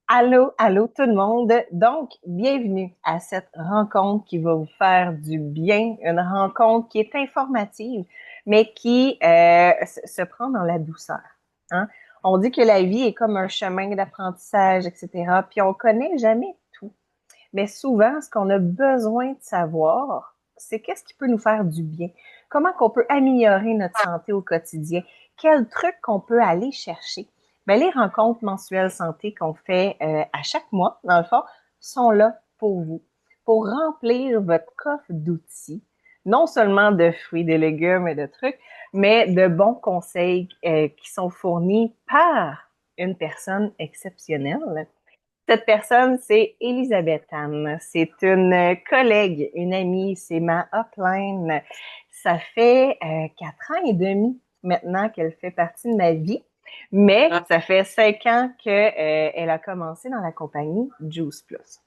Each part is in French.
Allô, allô tout le monde. Donc, bienvenue à cette rencontre qui va vous faire du bien, une rencontre qui est informative, mais qui se prend dans la douceur. Hein? On dit que la vie est comme un chemin d'apprentissage, etc. Puis on connaît jamais tout. Mais souvent, ce qu'on a besoin de savoir, c'est qu'est-ce qui peut nous faire du bien. Comment qu'on peut améliorer notre santé au quotidien. Quels trucs qu'on peut aller chercher. Ben, les rencontres mensuelles santé qu'on fait à chaque mois, dans le fond, sont là pour vous, pour remplir votre coffre d'outils, non seulement de fruits, de légumes et de trucs, mais de bons conseils qui sont fournis par une personne exceptionnelle. Cette personne, c'est Elisabeth Anne. C'est une collègue, une amie, c'est ma upline. Ça fait 4 ans et demi maintenant qu'elle fait partie de ma vie, mais Ah, ça fait 5 ans qu'elle a commencé dans la compagnie Juice Plus.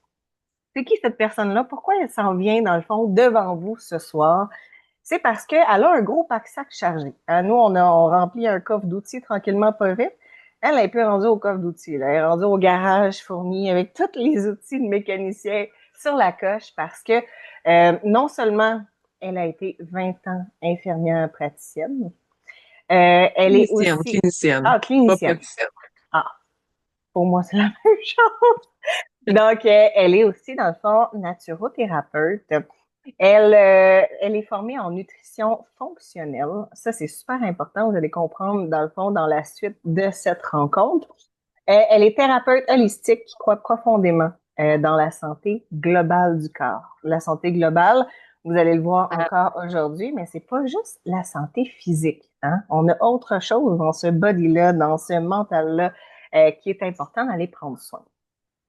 C'est qui cette personne-là? Pourquoi elle s'en vient, dans le fond, devant vous ce soir? C'est parce qu'elle a un gros pack-sac chargé. Nous, on remplit un coffre d'outils tranquillement, pas vite. Elle est plus rendue au coffre d'outils. Là. Elle est rendue au garage fourni avec tous les outils de mécanicien sur la coche parce que non seulement elle a été 20 ans infirmière praticienne, elle est clinicienne, aussi... clinicienne, Ah, pas clinicienne. praticienne. Ah, pour moi, c'est la même chose. Donc, elle est aussi, dans le fond, naturothérapeute. Elle est formée en nutrition fonctionnelle. Ça, c'est super important. Vous allez comprendre, dans le fond, dans la suite de cette rencontre. Elle est thérapeute holistique qui croit profondément dans la santé globale du corps. La santé globale, vous allez le voir Ah, encore aujourd'hui, mais c'est pas juste la santé physique. Hein? On a autre chose dans ce body-là, dans ce mental-là, qui est important d'aller prendre soin.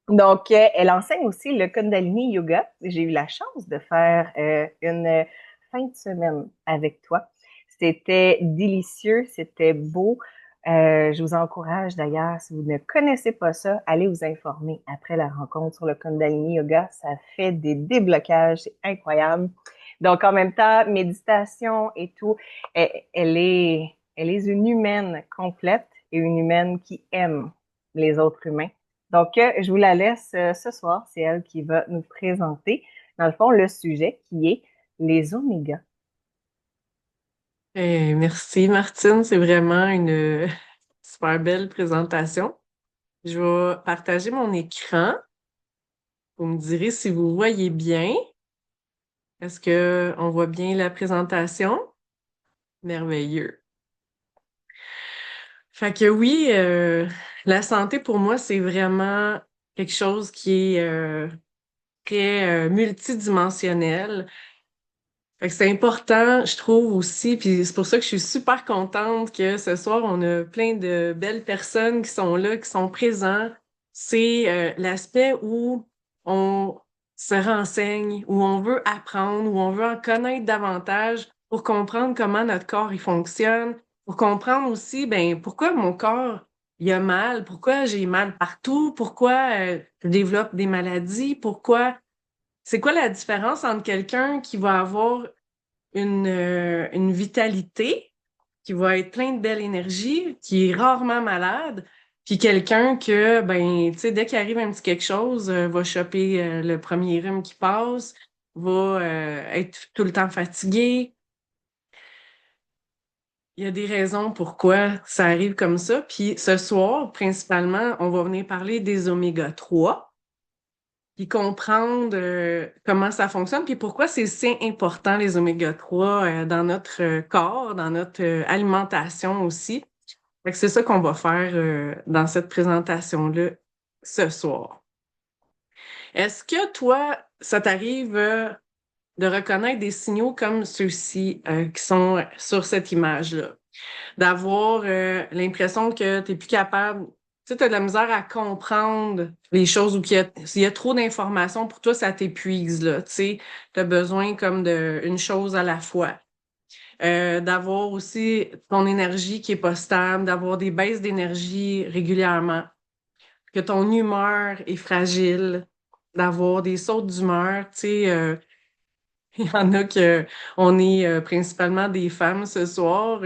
Donc, elle enseigne aussi le Kundalini Yoga. J'ai eu la chance de faire une fin de semaine avec toi. C'était délicieux, c'était beau. Je vous encourage d'ailleurs, si vous ne connaissez pas ça, allez vous informer après la rencontre sur le Kundalini Yoga. Ça fait des déblocages, c'est incroyable. Donc, en même temps, méditation et tout, elle est une humaine complète et une humaine qui aime les autres humains. Donc, je vous la laisse ce soir. C'est elle qui va nous présenter, dans le fond, le sujet qui est les omégas. merci Martine, c'est vraiment une super belle présentation. Je vais partager mon écran. Vous me direz si vous voyez bien. Est-ce que on voit bien la présentation? Merveilleux. Fait que oui, la santé pour moi, c'est vraiment quelque chose qui est très multidimensionnel. Fait que c'est important, je trouve aussi, puis c'est pour ça que je suis super contente que ce soir, on a plein de belles personnes qui sont là, qui sont présents. C'est l'aspect où on se renseigne, où on veut apprendre, où on veut en connaître davantage pour comprendre comment notre corps il fonctionne, pour comprendre aussi, ben, pourquoi mon corps il a mal, pourquoi j'ai mal partout, pourquoi je développe des maladies, pourquoi c'est quoi la différence entre quelqu'un qui va avoir une vitalité, qui va être plein de belle énergie, qui est rarement malade, puis quelqu'un que, ben, tu sais, dès qu'il arrive un petit quelque chose, va choper le premier rhume qui passe, va être tout le temps fatigué. Il y a des raisons pourquoi ça arrive comme ça. Puis ce soir, principalement, on va venir parler des oméga 3 puis comprendre comment ça fonctionne, puis pourquoi c'est si important les oméga 3 dans notre corps, dans notre alimentation aussi. Fait que c'est ça qu'on va faire dans cette présentation-là ce soir. Est-ce que toi, ça t'arrive de reconnaître des signaux comme ceux-ci qui sont sur cette image-là? D'avoir l'impression que tu n'es plus capable, tu sais, tu as de la misère à comprendre les choses ou s'il y a trop d'informations, pour toi, ça t'épuise, là, tu sais, tu as besoin comme de une chose à la fois. D'avoir aussi ton énergie qui est pas stable, d'avoir des baisses d'énergie régulièrement, que ton humeur est fragile, d'avoir des sautes d'humeur, tu sais, il y en a que on est principalement des femmes ce soir.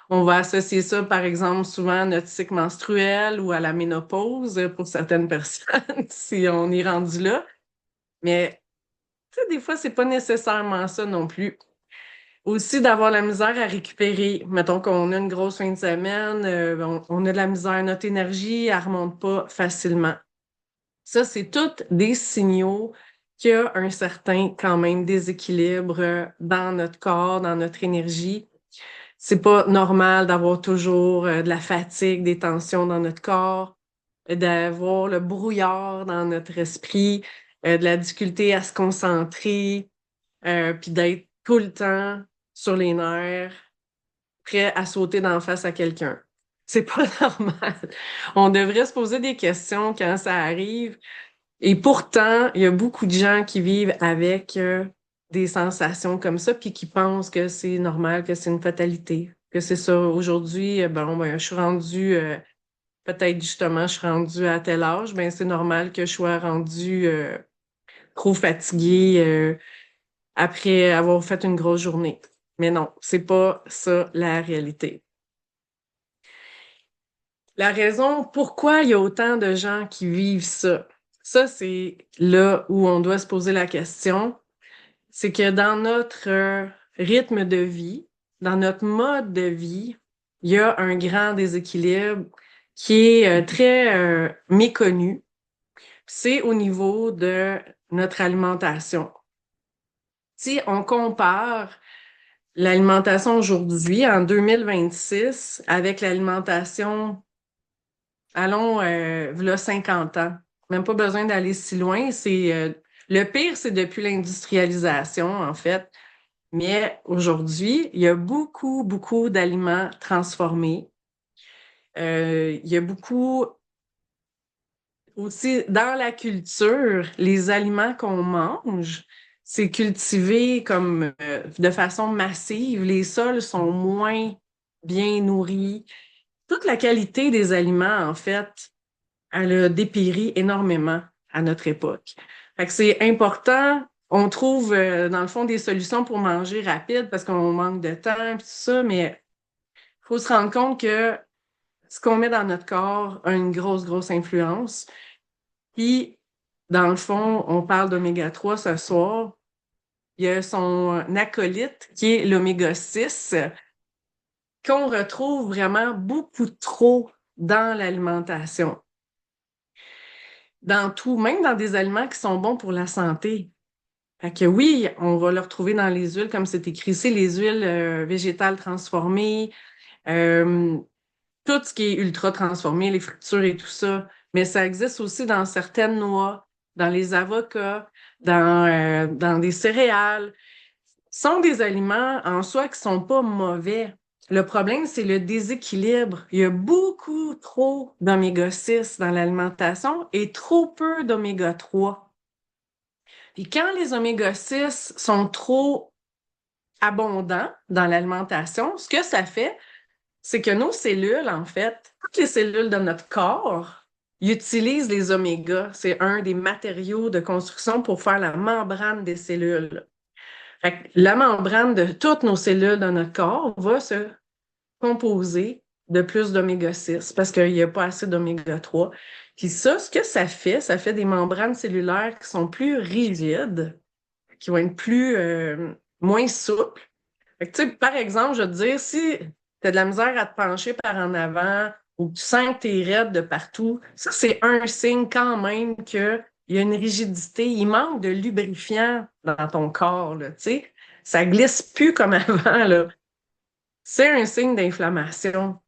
On va associer ça, par exemple, souvent à notre cycle menstruel ou à la ménopause pour certaines personnes, si on est rendu là. Mais, tu sais, des fois, c'est pas nécessairement ça non plus. Aussi, d'avoir la misère à récupérer. Mettons qu'on a une grosse fin de semaine, on a de la misère, notre énergie, elle remonte pas facilement. Ça, c'est tous des signaux qu'il y a un certain, quand même, déséquilibre dans notre corps, dans notre énergie. C'est pas normal d'avoir toujours de la fatigue, des tensions dans notre corps, d'avoir le brouillard dans notre esprit, de la difficulté à se concentrer, puis d'être tout le temps sur les nerfs, prêt à sauter d'en face à quelqu'un. C'est pas normal. On devrait se poser des questions quand ça arrive. Et pourtant, il y a beaucoup de gens qui vivent avec des sensations comme ça, puis qui pensent que c'est normal, que c'est une fatalité, que c'est ça. Aujourd'hui, je suis rendue, peut-être justement, je suis rendue à tel âge, ben c'est normal que je sois rendue trop fatiguée après avoir fait une grosse journée. Mais non, c'est pas ça la réalité. La raison pourquoi il y a autant de gens qui vivent ça, ça, c'est là où on doit se poser la question. C'est que dans notre rythme de vie, dans notre mode de vie, il y a un grand déséquilibre qui est très méconnu. C'est au niveau de notre alimentation. Si on compare l'alimentation aujourd'hui, en 2026, avec l'alimentation, allons, v'là 50 ans. Même pas besoin d'aller si loin. Le pire, c'est depuis l'industrialisation, en fait. Mais aujourd'hui, il y a beaucoup, beaucoup d'aliments transformés. Il y a beaucoup aussi dans la culture, les aliments qu'on mange, c'est cultivé comme de façon massive. Les sols sont moins bien nourris. Toute la qualité des aliments, en fait, elle a dépéri énormément à notre époque. Fait que c'est important. On trouve, dans le fond, des solutions pour manger rapide parce qu'on manque de temps et tout ça, mais il faut se rendre compte que ce qu'on met dans notre corps a une grosse, grosse influence. Puis, dans le fond, on parle d'oméga 3 ce soir. Il y a son acolyte qui est l'oméga 6 qu'on retrouve vraiment beaucoup trop dans l'alimentation. Dans tout, même dans des aliments qui sont bons pour la santé. Fait que oui, on va le retrouver dans les huiles, comme c'est écrit ici, les huiles végétales transformées, euh, tout ce qui est ultra transformé, les fritures et tout ça. Mais ça existe aussi dans certaines noix, dans les avocats, dans des céréales. Ce sont des aliments en soi qui sont pas mauvais. Le problème, c'est le déséquilibre. Il y a beaucoup trop d'oméga 6 dans l'alimentation et trop peu d'oméga 3. Puis quand les oméga 6 sont trop abondants dans l'alimentation, ce que ça fait, c'est que nos cellules, en fait, toutes les cellules de notre corps, ils utilisent les omégas. C'est un des matériaux de construction pour faire la membrane des cellules. Fait que la membrane de toutes nos cellules dans notre corps va se composer de plus d'oméga 6 parce qu'il n'y a pas assez d'oméga 3. Puis ça, ce que ça fait des membranes cellulaires qui sont plus rigides, qui vont être moins souples. Fait que, tu sais, par exemple, je veux te dire, si tu as de la misère à te pencher par en avant ou que tu sens que tu es raide de partout, ça, c'est un signe quand même qu'il y a une rigidité. Il manque de lubrifiant dans ton corps, là, tu sais. Ça glisse plus comme avant, là. C'est un signe d'inflammation.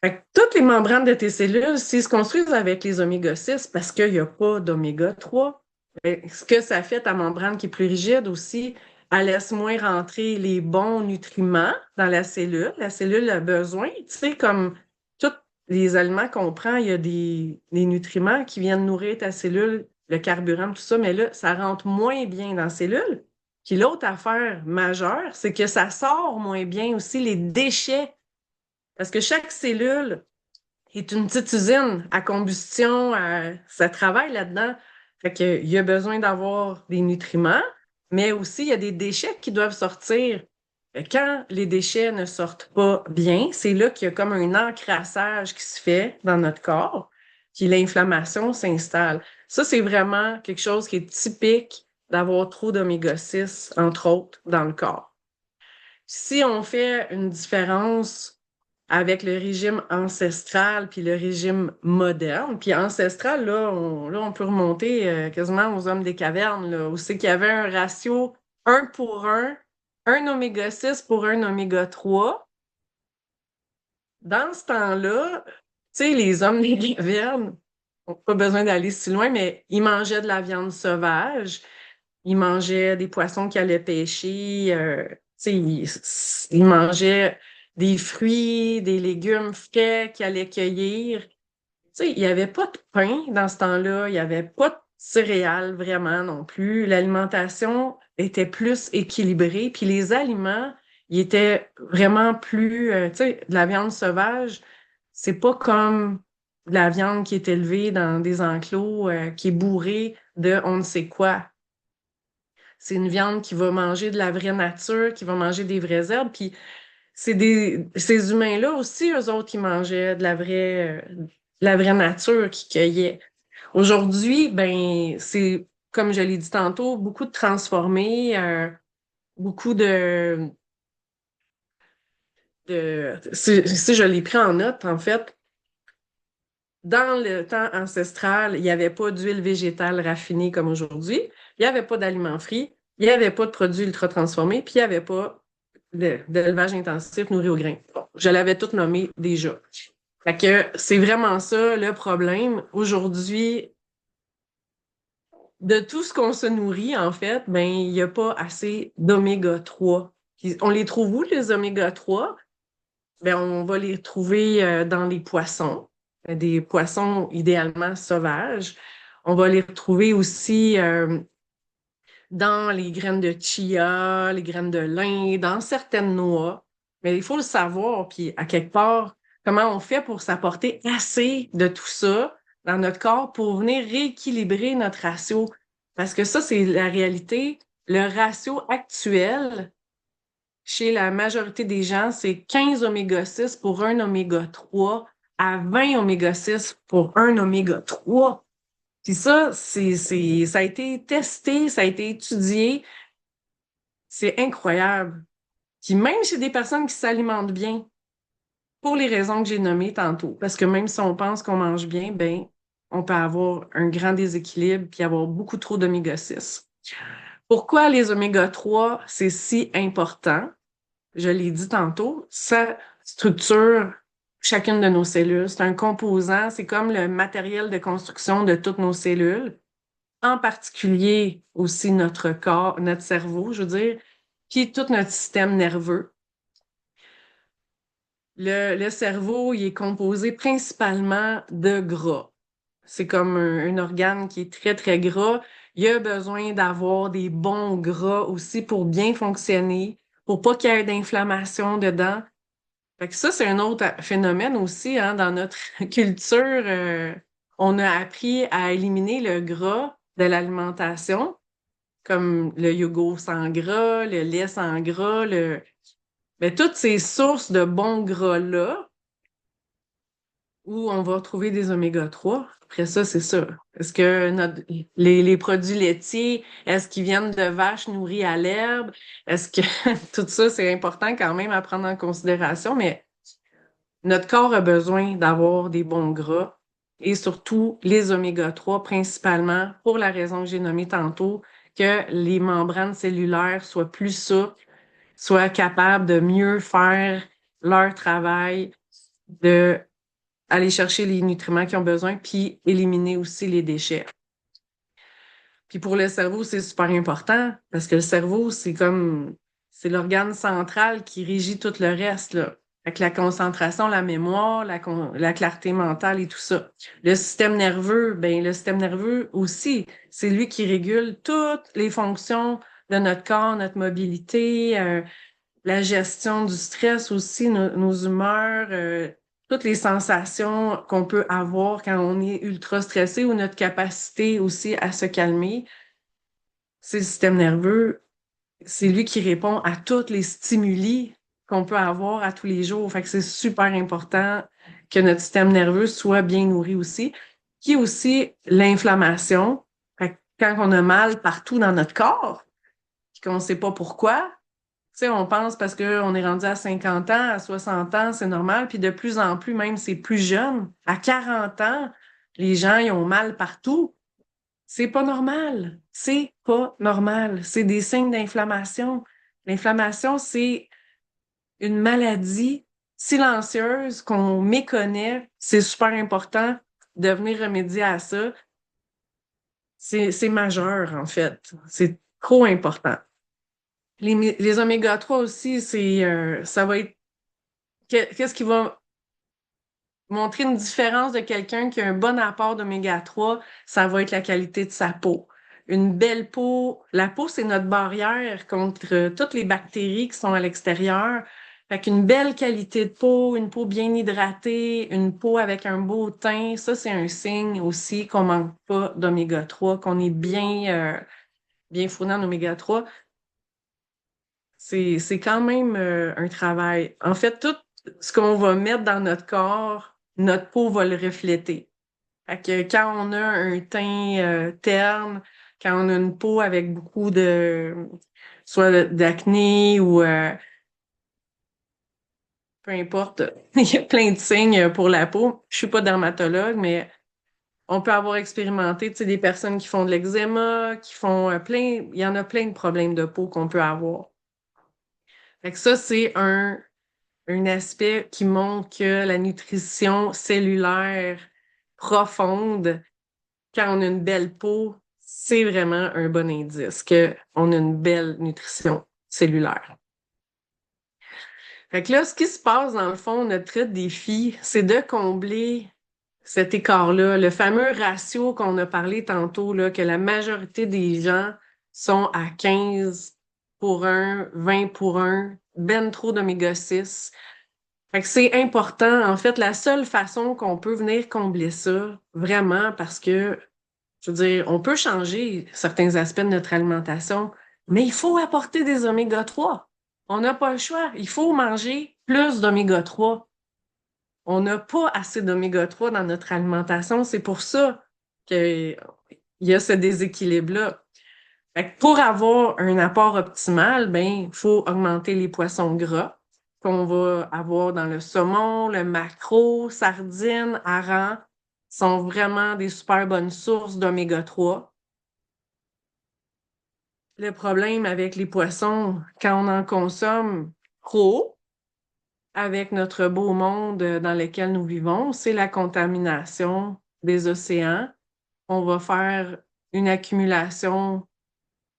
Fait que toutes les membranes de tes cellules, s'ils se construisent avec les oméga 6 parce qu'il n'y a pas d'oméga 3, ce que ça fait, ta membrane qui est plus rigide aussi, elle laisse moins rentrer les bons nutriments dans la cellule. La cellule a besoin, tu sais, comme tous les aliments qu'on prend, il y a des nutriments qui viennent nourrir ta cellule, le carburant, tout ça, mais là, ça rentre moins bien dans la cellule. Puis l'autre affaire majeure, c'est que ça sort moins bien aussi les déchets parce que chaque cellule est une petite usine à combustion, ça travaille là-dedans. Fait qu'il y a besoin d'avoir des nutriments, mais aussi il y a des déchets qui doivent sortir. Quand les déchets ne sortent pas bien, c'est là qu'il y a comme un encrassage qui se fait dans notre corps, puis l'inflammation s'installe. Ça, c'est vraiment quelque chose qui est typique d'avoir trop d'oméga 6, entre autres, dans le corps. Si on fait une différence avec le régime ancestral puis le régime moderne, puis ancestral, là, on peut remonter quasiment aux hommes des cavernes, là, où c'est qu'il y avait un ratio 1 pour 1, un oméga 6 pour un oméga 3. Dans ce temps-là, tu sais, les hommes des cavernes, on n'a pas besoin d'aller si loin, mais ils mangeaient de la viande sauvage, ils mangeaient des poissons qu'ils allaient pêcher, tu sais, ils mangeaient des fruits, des légumes frais qu'ils allaient cueillir. Tu sais, il n'y avait pas de pain dans ce temps-là, il n'y avait pas de céréales vraiment non plus. L'alimentation était plus équilibrée, puis les aliments, ils étaient vraiment plus, tu sais, de la viande sauvage, c'est pas comme de la viande qui est élevée dans des enclos, qui est bourrée de on ne sait quoi. C'est une viande qui va manger de la vraie nature, qui va manger des vraies herbes. Puis ces humains-là aussi, eux autres, qui mangeaient de la vraie nature, qui cueillaient. Aujourd'hui, ben, c'est, comme je l'ai dit tantôt, beaucoup de transformés, beaucoup si je l'ai pris en note, en fait, dans le temps ancestral, il n'y avait pas d'huile végétale raffinée comme aujourd'hui. Il n'y avait pas d'aliments frits. Il n'y avait pas de produits ultra transformés. Puis il n'y avait pas d'élevage intensif nourri au grain. Bon, je l'avais tout nommé déjà. Fait que c'est vraiment ça le problème. Aujourd'hui, de tout ce qu'on se nourrit, en fait, ben, il n'y a pas assez d'oméga 3. Puis, on les trouve où, les oméga 3? Ben, on va les trouver dans les poissons, des poissons idéalement sauvages. On va les retrouver aussi dans les graines de chia, les graines de lin, dans certaines noix. Mais il faut le savoir, puis à quelque part, comment on fait pour s'apporter assez de tout ça dans notre corps pour venir rééquilibrer notre ratio. Parce que ça, c'est la réalité. Le ratio actuel chez la majorité des gens, c'est 15 oméga 6 pour un oméga 3 à 20 oméga 6 pour un oméga 3. Puis ça, ça a été testé, ça a été étudié. C'est incroyable. Puis même chez des personnes qui s'alimentent bien, pour les raisons que j'ai nommées tantôt, parce que même si on pense qu'on mange bien, ben, on peut avoir un grand déséquilibre puis avoir beaucoup trop d'oméga 6. Pourquoi les oméga 3, c'est si important? Je l'ai dit tantôt, ça structure chacune de nos cellules. C'est un composant, c'est comme le matériel de construction de toutes nos cellules, en particulier aussi notre corps, notre cerveau, je veux dire, puis tout notre système nerveux. Le cerveau, il est composé principalement de gras. C'est comme un organe qui est très, très gras. Il a besoin d'avoir des bons gras aussi pour bien fonctionner, pour pas qu'il y ait d'inflammation dedans. Fait que ça, c'est un autre phénomène aussi, hein, dans notre culture. On a appris à éliminer le gras de l'alimentation, comme le yogourt sans gras, le lait sans gras, mais toutes ces sources de bons gras-là, où on va trouver des oméga 3. Après ça, c'est ça. Est-ce que les produits laitiers, est-ce qu'ils viennent de vaches nourries à l'herbe? Est-ce que tout ça, c'est important quand même à prendre en considération, mais notre corps a besoin d'avoir des bons gras et surtout les oméga 3 principalement pour la raison que j'ai nommée tantôt, que les membranes cellulaires soient plus souples, soient capables de mieux faire leur travail, de aller chercher les nutriments qu'ils ont besoin, puis éliminer aussi les déchets. Puis pour le cerveau, c'est super important parce que le cerveau, c'est l'organe central qui régit tout le reste, là. Avec la concentration, la mémoire, la clarté mentale et tout ça. Le système nerveux aussi, c'est lui qui régule toutes les fonctions de notre corps, notre mobilité, la gestion du stress aussi, nos humeurs, toutes les sensations qu'on peut avoir quand on est ultra stressé ou notre capacité aussi à se calmer. C'est le système nerveux. c'est lui qui répond à tous les stimuli qu'on peut avoir à tous les jours. Fait que c'est super important que notre système nerveux soit bien nourri aussi. Qui est aussi l'inflammation. Fait que quand on a mal partout dans notre corps, puis qu'on ne sait pas pourquoi, tu sais, on pense parce qu'on est rendu à 50 ans, à 60 ans, c'est normal. Puis de plus en plus, même c'est plus jeune. À 40 ans, les gens, ils ont mal partout. C'est pas normal. C'est pas normal. C'est des signes d'inflammation. L'inflammation, c'est une maladie silencieuse qu'on méconnaît. C'est super important de venir remédier à ça. C'est majeur, en fait. C'est trop important. Les oméga 3 aussi, ça va être qu'est-ce qui va montrer une différence de quelqu'un qui a un bon apport d'oméga 3, ça va être la qualité de sa peau. Une belle peau, la peau, c'est notre barrière contre toutes les bactéries qui sont à l'extérieur. Fait qu'une belle qualité de peau, une peau bien hydratée, une peau avec un beau teint, ça, c'est un signe aussi qu'on manque pas d'oméga 3, qu'on est bien fourni en oméga 3. C'est quand même un travail. En fait, tout ce qu'on va mettre dans notre corps, notre peau va le refléter. Fait que quand on a un teint terne, quand on a une peau avec beaucoup soit d'acné ou peu importe, il y a plein de signes pour la peau. Je suis pas dermatologue, mais on peut avoir expérimenté, tu sais, des personnes qui font de l'eczéma, qui font il y en a plein de problèmes de peau qu'on peut avoir. Fait que ça, c'est un aspect qui montre que la nutrition cellulaire profonde, quand on a une belle peau, c'est vraiment un bon indice qu'on a une belle nutrition cellulaire. Fait que là, ce qui se passe, dans le fond, notre défi, c'est de combler cet écart-là, le fameux ratio qu'on a parlé tantôt, là, que la majorité des gens sont à 15 pour 1, 20 pour 1, ben trop d'oméga 6. Fait que c'est important. En fait, la seule façon qu'on peut venir combler ça, vraiment, parce que, je veux dire, on peut changer certains aspects de notre alimentation, mais il faut apporter des oméga 3. On n'a pas le choix. Il faut manger plus d'oméga 3. On n'a pas assez d'oméga 3 dans notre alimentation. C'est pour ça qu'il y a ce déséquilibre-là. Fait que pour avoir un apport optimal, ben, il faut augmenter les poissons gras qu'on va avoir dans le saumon, le maquereau, sardines, harengs, sont vraiment des super bonnes sources d'oméga 3. Le problème avec les poissons, quand on en consomme trop, avec notre beau monde dans lequel nous vivons, c'est la contamination des océans. On va faire une accumulation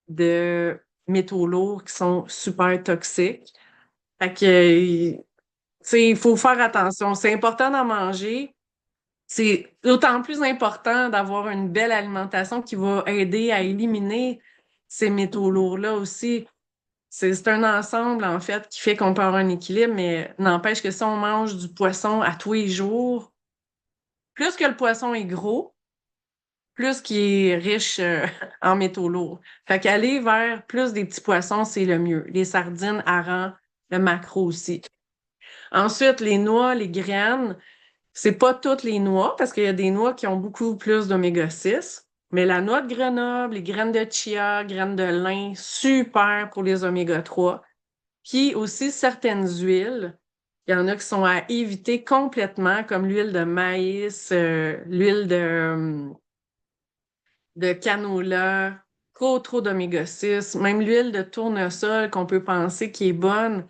de métaux lourds qui sont super toxiques. Fait que, tu sais, il faut faire attention. C'est important d'en manger. C'est d'autant plus important d'avoir une belle alimentation qui va aider à éliminer ces métaux lourds-là aussi. C'est un ensemble, en fait, qui fait qu'on peut avoir un équilibre, mais n'empêche que si on mange du poisson à tous les jours, plus que le poisson est gros, plus qu'il est riche en métaux lourds. Fait qu'aller vers plus des petits poissons, c'est le mieux. Les sardines, harengs, le maquereau aussi. Ensuite, les noix, les graines, c'est pas toutes les noix, parce qu'il y a des noix qui ont beaucoup plus d'oméga 6, mais la noix de Grenoble, les graines de chia, graines de lin, super pour les oméga 3. Puis aussi certaines huiles, il y en a qui sont à éviter complètement, comme l'huile de maïs, l'huile de canola, trop d'oméga 6, même l'huile de tournesol qu'on peut penser qui est bonne.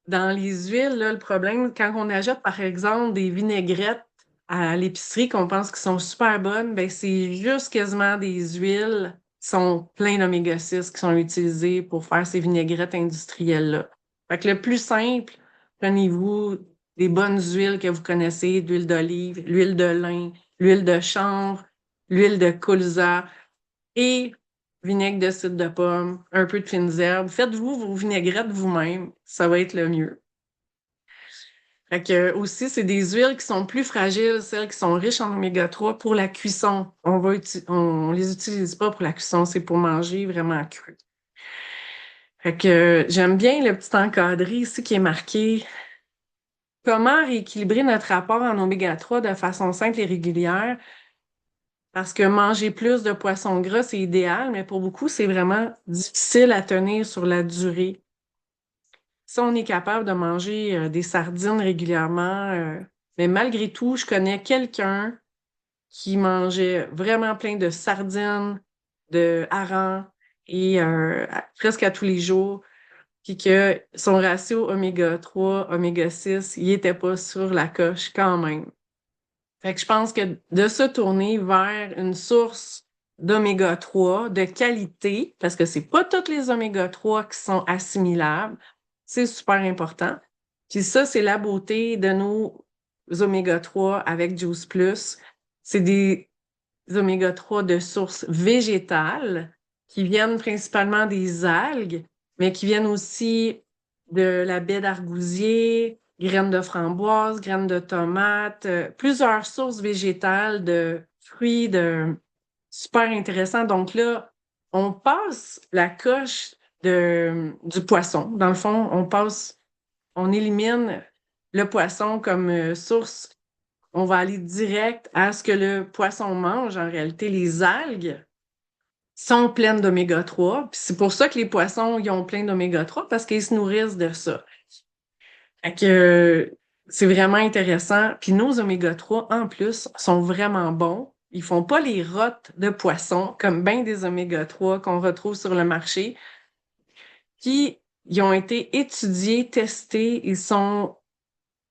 Dans les huiles, là, le problème, quand on achète, par exemple, des vinaigrettes à l'épicerie qu'on pense qu'ils sont super bonnes, ben c'est juste quasiment des huiles qui sont pleines d'oméga 6 qui sont utilisées pour faire ces vinaigrettes industrielles-là. Fait que le plus simple, prenez-vous des bonnes huiles que vous connaissez, l'huile d'olive, l'huile de lin, l'huile de chanvre, l'huile de colza et vinaigre de cidre de pomme, un peu de fines herbes. Faites-vous vos vinaigrettes vous-même, ça va être le mieux. Fait que aussi, c'est des huiles qui sont plus fragiles, celles qui sont riches en oméga 3 pour la cuisson. On les utilise pas pour la cuisson, c'est pour manger vraiment cru. Fait que j'aime bien le petit encadré ici qui est marqué comment rééquilibrer notre rapport en oméga 3 de façon simple et régulière. Parce que manger plus de poissons gras, c'est idéal, mais pour beaucoup, c'est vraiment difficile à tenir sur la durée. Si on est capable de manger des sardines régulièrement, mais malgré tout, je connais quelqu'un qui mangeait vraiment plein de sardines, de harengs et presque à tous les jours, puis que son ratio oméga 3, oméga 6, il était pas sur la coche quand même. Fait que je pense que de se tourner vers une source d'oméga 3 de qualité, parce que c'est pas tous les oméga 3 qui sont assimilables, c'est super important. Puis ça, c'est la beauté de nos oméga 3 avec Juice Plus. C'est des oméga 3 de source végétale qui viennent principalement des algues, mais qui viennent aussi de la baie d'argousier, graines de framboise, graines de tomates, plusieurs sources végétales de fruits de super intéressants. Donc là, on passe la coche du poisson. Dans le fond, on élimine le poisson comme source. On va aller direct à ce que le poisson mange. En réalité, les algues sont pleines d'oméga 3. Puis c'est pour ça que les poissons, ils ont plein d'oméga 3 parce qu'ils se nourrissent de ça. Fait que c'est vraiment intéressant. Puis nos oméga 3, en plus, sont vraiment bons. Ils font pas les rottes de poisson comme bien des oméga 3 qu'on retrouve sur le marché. Puis ils ont été étudiés, testés.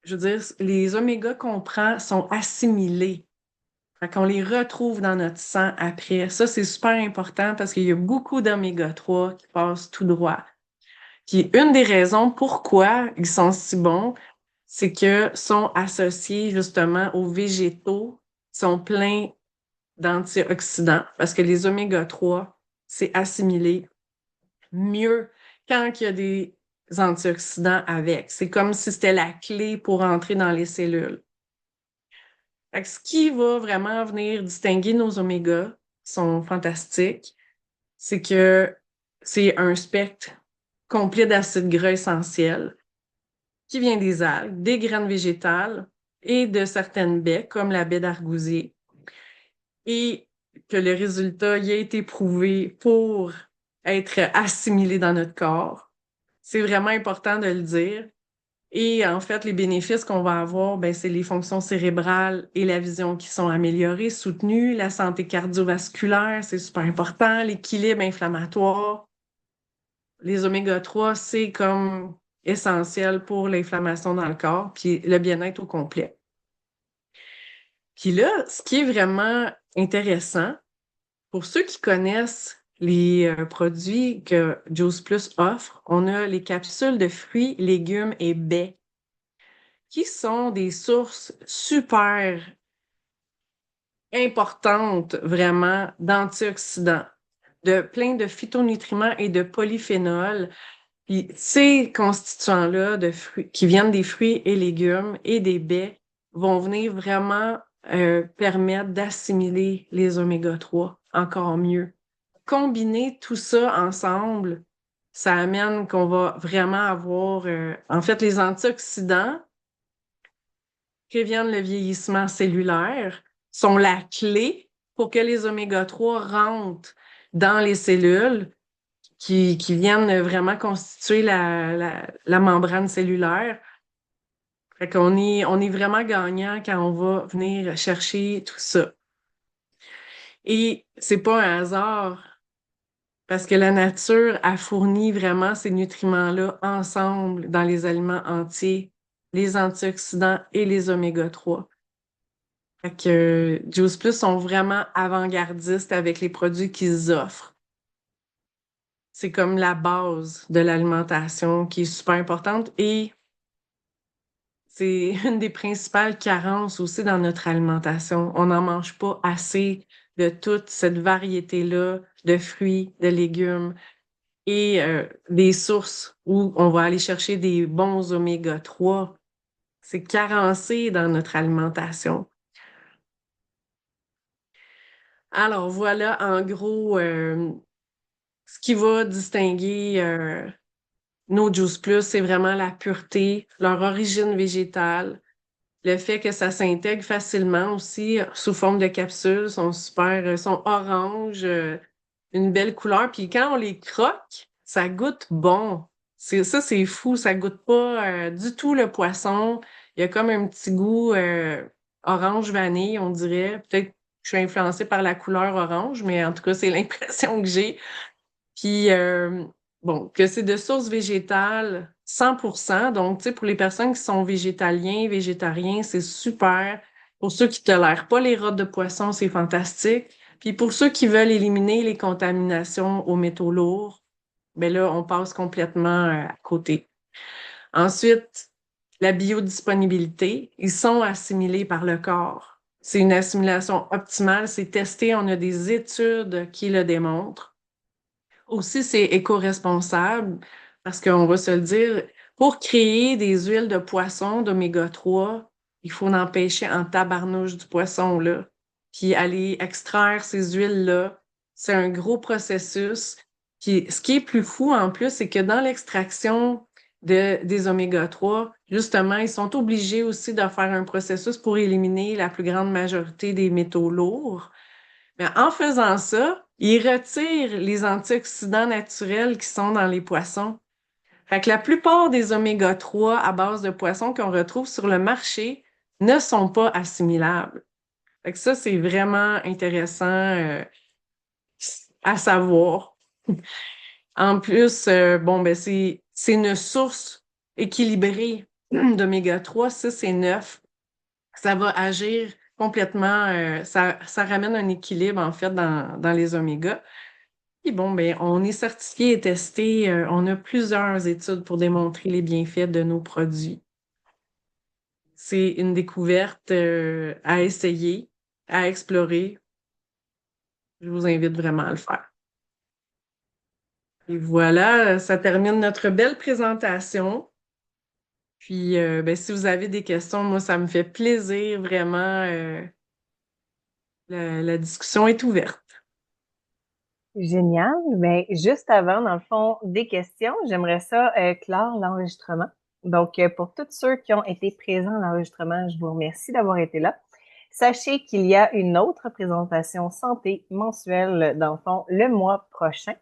Je veux dire, les oméga qu'on prend sont assimilés. Fait qu'on les retrouve dans notre sang après. Ça, c'est super important parce qu'il y a beaucoup d'oméga 3 qui passent tout droit. Puis une des raisons pourquoi ils sont si bons, c'est que sont associés justement aux végétaux qui sont pleins d'antioxydants parce que les oméga 3, c'est assimilé mieux quand il y a des antioxydants avec. C'est comme si c'était la clé pour entrer dans les cellules. Fait que ce qui va vraiment venir distinguer nos omégas, qui sont fantastiques, c'est que c'est un spectre complet d'acides gras essentiels qui vient des algues, des graines végétales et de certaines baies, comme la baie d'argousier, et que le résultat y a été prouvé pour être assimilé dans notre corps. C'est vraiment important de le dire. Et en fait, les bénéfices qu'on va avoir, ben, c'est les fonctions cérébrales et la vision qui sont améliorées, soutenues, la santé cardiovasculaire, c'est super important, l'équilibre inflammatoire. Les oméga 3, c'est comme essentiel pour l'inflammation dans le corps, puis le bien-être au complet. Puis là, ce qui est vraiment intéressant, pour ceux qui connaissent les produits que Juice Plus offre, on a les capsules de fruits, légumes et baies qui sont des sources super importantes vraiment d'antioxydants, de plein de phytonutriments et de polyphénols. Puis ces constituants-là de fruits, qui viennent des fruits et légumes et des baies vont venir vraiment permettre d'assimiler les oméga 3 encore mieux. Combiner tout ça ensemble, ça amène qu'on va vraiment avoir, en fait, les antioxydants préviennent le vieillissement cellulaire, sont la clé pour que les oméga 3 rentrent dans les cellules qui viennent vraiment constituer la membrane cellulaire. Fait on est vraiment gagnant quand on va venir chercher tout ça. Et c'est pas un hasard parce que la nature a fourni vraiment ces nutriments-là ensemble dans les aliments entiers, les antioxydants et les oméga 3. Fait que Juice Plus sont vraiment avant-gardistes avec les produits qu'ils offrent. C'est comme la base de l'alimentation qui est super importante et c'est une des principales carences aussi dans notre alimentation. On n'en mange pas assez de toute cette variété-là de fruits, de légumes et des sources où on va aller chercher des bons oméga 3. C'est carencé dans notre alimentation. Alors voilà en gros ce qui va distinguer nos Juice Plus, c'est vraiment la pureté, leur origine végétale, le fait que ça s'intègre facilement aussi sous forme de capsules, sont super, sont orange, une belle couleur. Puis quand on les croque, ça goûte bon. C'est fou, ça goûte pas du tout le poisson. Il y a comme un petit goût orange vanille, on dirait. Peut-être que je suis influencée par la couleur orange, mais en tout cas, c'est l'impression que j'ai. Puis, bon, que c'est de source végétale 100%. Donc, tu sais, pour les personnes qui sont végétaliens, végétariens, c'est super. Pour ceux qui tolèrent pas les rottes de poisson, c'est fantastique. Puis pour ceux qui veulent éliminer les contaminations aux métaux lourds, ben là, on passe complètement à côté. Ensuite, la biodisponibilité, ils sont assimilés par le corps. C'est une assimilation optimale, c'est testé, on a des études qui le démontrent. Aussi, c'est éco-responsable parce qu'on va se le dire, pour créer des huiles de poisson d'oméga 3, il faut en pêcher en tabarnouche du poisson, là. Puis aller extraire ces huiles-là, c'est un gros processus. Puis ce qui est plus fou en plus, c'est que dans l'extraction des oméga 3, justement, ils sont obligés aussi de faire un processus pour éliminer la plus grande majorité des métaux lourds. Mais en faisant ça, ils retirent les antioxydants naturels qui sont dans les poissons. Fait que la plupart des oméga 3 à base de poissons qu'on retrouve sur le marché ne sont pas assimilables. Fait que ça, c'est vraiment intéressant à savoir. En plus, bon, ben c'est une source équilibrée d'oméga 3, 6 et 9. Ça va agir complètement, ça ramène un équilibre en fait dans les omégas. Puis bon, ben, on est certifié et testé. On a plusieurs études pour démontrer les bienfaits de nos produits. C'est une découverte à essayer, à explorer. Je vous invite vraiment à le faire. Et voilà, ça termine notre belle présentation. Puis, ben, si vous avez des questions, moi, ça me fait plaisir, vraiment. La discussion est ouverte. Génial. Mais juste avant, dans le fond, des questions, j'aimerais ça clore l'enregistrement. Donc, pour tous ceux qui ont été présents à l'enregistrement, je vous remercie d'avoir été là. Sachez qu'il y a une autre présentation santé mensuelle, dans le fond, le mois prochain.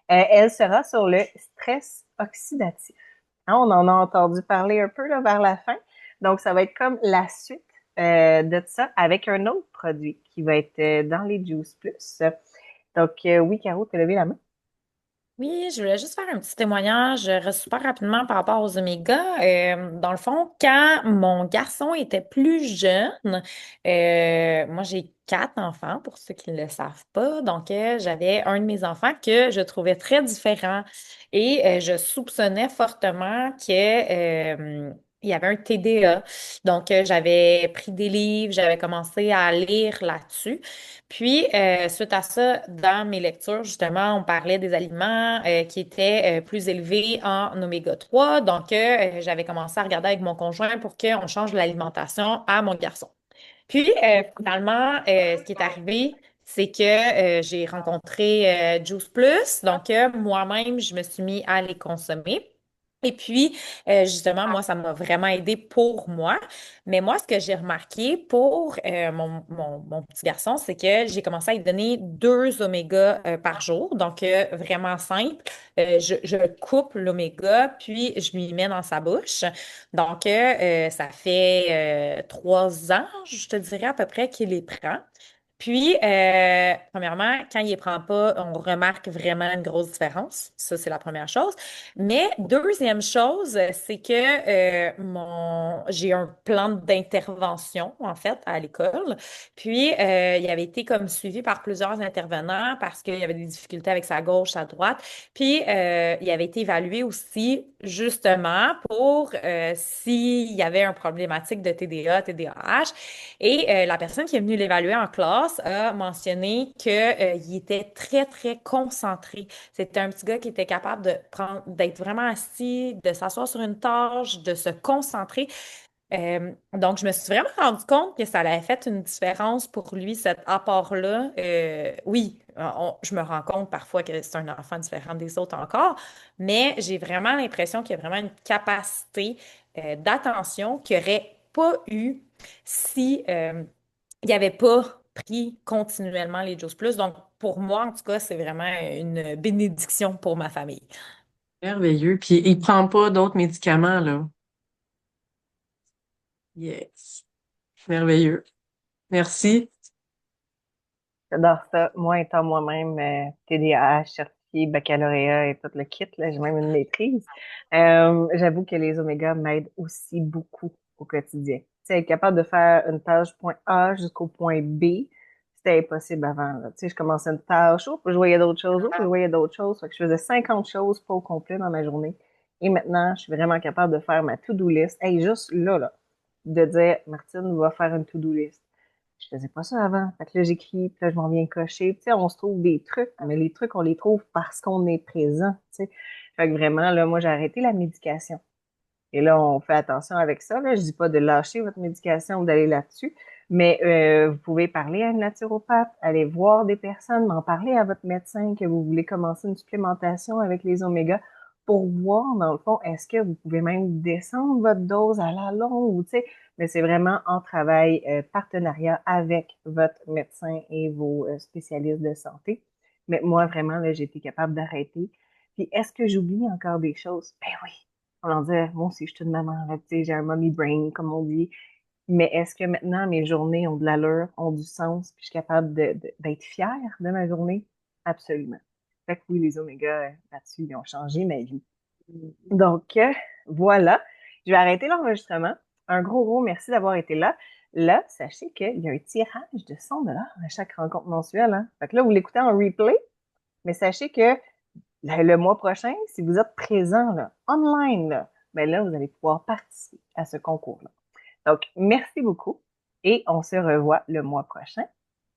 Elle sera sur le stress oxydatif. Hein, on en a entendu parler un peu là, vers la fin. Donc, ça va être comme la suite de ça avec un autre produit qui va être dans les Juice Plus. Donc, oui, Caro, tu as levé la main. Oui, je voulais juste faire un petit témoignage super rapidement par rapport aux omégas. Dans le fond, quand mon garçon était plus jeune, moi j'ai 4 enfants pour ceux qui ne le savent pas. Donc, j'avais un de mes enfants que je trouvais très différent et je soupçonnais fortement il y avait un TDA. Donc, j'avais pris des livres, j'avais commencé à lire là-dessus. Puis, suite à ça, dans mes lectures, justement, on parlait des aliments qui étaient plus élevés en oméga 3. Donc, j'avais commencé à regarder avec mon conjoint pour qu'on change l'alimentation à mon garçon. Puis, finalement, ce qui est arrivé, c'est que j'ai rencontré Juice Plus. Donc, moi-même, je me suis mis à les consommer. Et puis, justement, moi, ça m'a vraiment aidé pour moi. Mais moi, ce que j'ai remarqué pour mon petit garçon, c'est que j'ai commencé à lui donner 2 omégas par jour. Donc, vraiment simple. Je coupe l'oméga, puis je lui mets dans sa bouche. Donc, ça fait 3 ans, je te dirais à peu près qu'il les prend. Puis, premièrement, quand il les prend pas, on remarque vraiment une grosse différence. Ça, c'est la première chose. Mais deuxième chose, c'est que j'ai un plan d'intervention, en fait, à l'école. Puis, il avait été comme suivi par plusieurs intervenants parce qu'il y avait des difficultés avec sa gauche, sa droite. Puis, il avait été évalué aussi, justement, pour s'il y avait un problématique de TDA, TDAH. Et la personne qui est venue l'évaluer en classe a mentionné qu'il était très, très concentré. C'était un petit gars qui était capable d'être vraiment assis, de s'asseoir sur une tâche, de se concentrer. Donc, je me suis vraiment rendu compte que ça avait fait une différence pour lui, cet apport-là. Oui, je me rends compte parfois que c'est un enfant différent des autres encore, mais j'ai vraiment l'impression qu'il y a vraiment une capacité d'attention qu'il n'y aurait pas eu si il n'y avait pas pris continuellement les Juice Plus. Donc, pour moi, en tout cas, c'est vraiment une bénédiction pour ma famille. Merveilleux. Puis il prend pas d'autres médicaments, là. Yes. Merveilleux. Merci. J'adore ça. Moi, étant moi-même TDAH, certifié, baccalauréat et tout le kit, là, j'ai même une maîtrise. J'avoue que les omégas m'aident aussi beaucoup au quotidien. Tu sais, être capable de faire une tâche point A jusqu'au point B, c'était impossible avant, là. Tu sais, je commençais une tâche, puis je voyais d'autres choses, puis je voyais d'autres choses. Fait que je faisais 50 choses pas au complet dans ma journée. Et maintenant, je suis vraiment capable de faire ma to-do list. Hey, juste là, de dire, Martine va faire une to-do list. Je faisais pas ça avant. Fait que là, j'écris, puis là, je m'en viens cocher. Tu sais, on se trouve des trucs, mais les trucs, on les trouve parce qu'on est présent, tu sais. Fait que vraiment, là, moi, j'ai arrêté la médication. Et là, on fait attention avec ça, là. Je dis pas de lâcher votre médication ou d'aller là-dessus, mais vous pouvez parler à une naturopathe, aller voir des personnes, m'en parler à votre médecin que vous voulez commencer une supplémentation avec les omégas pour voir, dans le fond, est-ce que vous pouvez même descendre votre dose à la longue, tu sais, mais c'est vraiment en travail, partenariat avec votre médecin et vos spécialistes de santé. Mais moi, vraiment, là, j'ai été capable d'arrêter. Puis, est-ce que j'oublie encore des choses? Ben oui. On en dit, moi aussi, je suis une maman, là, tu sais, j'ai un mommy brain, comme on dit. Mais est-ce que maintenant, mes journées ont de l'allure, ont du sens, puis je suis capable d'être fière de ma journée? Absolument. Fait que oui, les omégas, là-dessus, ils ont changé ma vie. Donc, voilà. Je vais arrêter l'enregistrement. Un gros merci d'avoir été là. Là, sachez qu'il y a un tirage de 100 $ à chaque rencontre mensuelle, hein. Fait que là, vous l'écoutez en replay, mais sachez que le mois prochain, si vous êtes présent là, online, là, ben là, vous allez pouvoir participer à ce concours-là. Donc, merci beaucoup et on se revoit le mois prochain.